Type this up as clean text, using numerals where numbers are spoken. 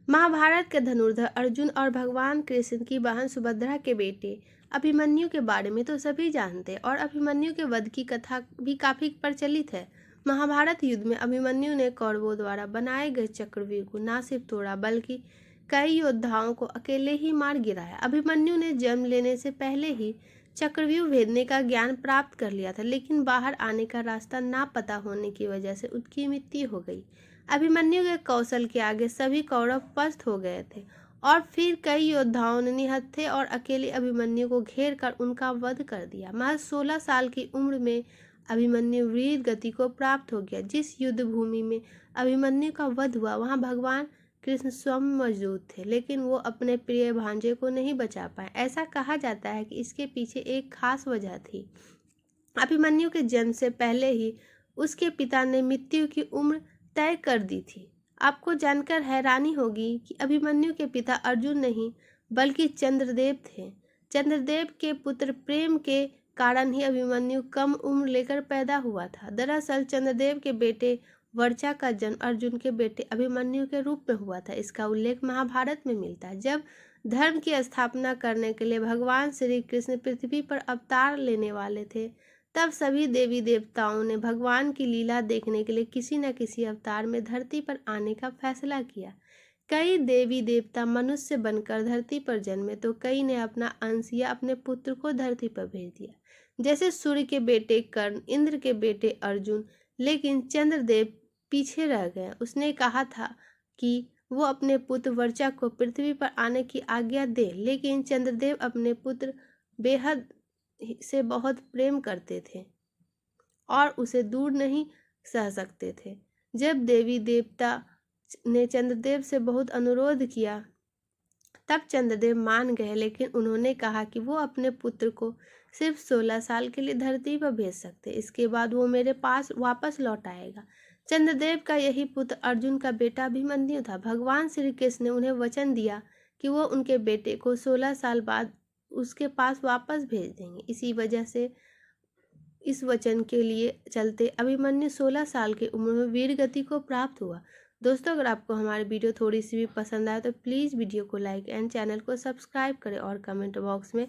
महाभारत के धनुर्धर अर्जुन और भगवान कृष्ण की बहन सुभद्रा के बेटे अभिमन्यु के बारे में तो सभी जानते हैं और अभिमन्यु के वध की कथा भी काफी प्रचलित है। महाभारत युद्ध में अभिमन्यु ने कौरवों द्वारा बनाए गए चक्रव्यूह को न सिर्फ तोड़ा बल्कि कई योद्धाओं को अकेले ही मार गिराया। अभिमन्यु ने जन्म लेने से पहले ही चक्रव्यूह भेदने का ज्ञान प्राप्त कर लिया था, लेकिन बाहर आने का रास्ता ना पता होने की वजह से उसकी मृत्यु हो गई। अभिमन्यु के कौशल के आगे सभी कौरव पस्त हो गए थे और फिर कई योद्धाओं ने निहत्थे और अकेले अभिमन्यु को घेर कर उनका वध कर दिया। महज 16 साल की उम्र में अभिमन्यु वीर गति को प्राप्त हो गया। जिस युद्ध भूमि में अभिमन्यु का वध हुआ वहां भगवान कृष्ण स्वयं मौजूद थे, लेकिन वो अपने प्रिय भांजे को नहीं बचा पाए। ऐसा कहा जाता है कि इसके पीछे एक खास वजह थी। अभिमन्यु के जन्म से पहले ही उसके पिता ने मृत्यु की उम्र तय कर दी थी। आपको जानकर हैरानी होगी कि अभिमन्यु के पिता अर्जुन नहीं बल्कि चंद्रदेव थे। चंद्रदेव के पुत्र प्रेम के कारण ही अभिमन्यु कम उम्र लेकर पैदा हुआ था। दरअसल चंद्रदेव के बेटे वर्चा का जन्म अर्जुन के बेटे अभिमन्यु के रूप में हुआ था। इसका उल्लेख महाभारत में मिलता है। जब धर्म की स्थापना करने के लिए भगवान श्री कृष्ण पृथ्वी पर अवतार लेने वाले थे, तब सभी देवी देवताओं ने भगवान की लीला देखने के लिए किसी न किसी अवतार में धरती पर आने का फैसला किया। कई देवी देवता मनुष्य बनकर धरती पर जन्मे तो कई ने अपना अंश या अपने पुत्र को धरती पर भेज दिया, जैसे सूर्य के बेटे कर्ण, इंद्र के बेटे अर्जुन। लेकिन चंद्रदेव पीछे रह गए। उसने कहा था कि वो अपने पुत्र वर्चा को पृथ्वी पर आने की आज्ञा दे, लेकिन चंद्रदेव अपने पुत्र बेहद से बहुत प्रेम करते थे और उसे दूर नहीं सह सकते थे। जब देवी देवता ने चंद्रदेव से बहुत अनुरोध किया तब चंद्रदेव मान गए, लेकिन उन्होंने कहा कि वो अपने पुत्र को सिर्फ 16 साल के लिए धरती पर भेज सकते, इसके बाद वो मेरे पास वापस लौट आएगा। चंद्रदेव का यही पुत्र अर्जुन का बेटा अभिमन्यु था। भगवान श्री कृष्ण ने उन्हें वचन दिया कि वो उनके बेटे को 16 साल बाद उसके पास वापस भेज देंगे। इसी वजह से इस वचन के लिए चलते अभिमन्यु 16 साल की उम्र में वीर गति को प्राप्त हुआ। दोस्तों, अगर आपको हमारी वीडियो थोड़ी सी भी पसंद आए तो प्लीज़ वीडियो को लाइक एंड चैनल को सब्सक्राइब करें और कमेंट बॉक्स में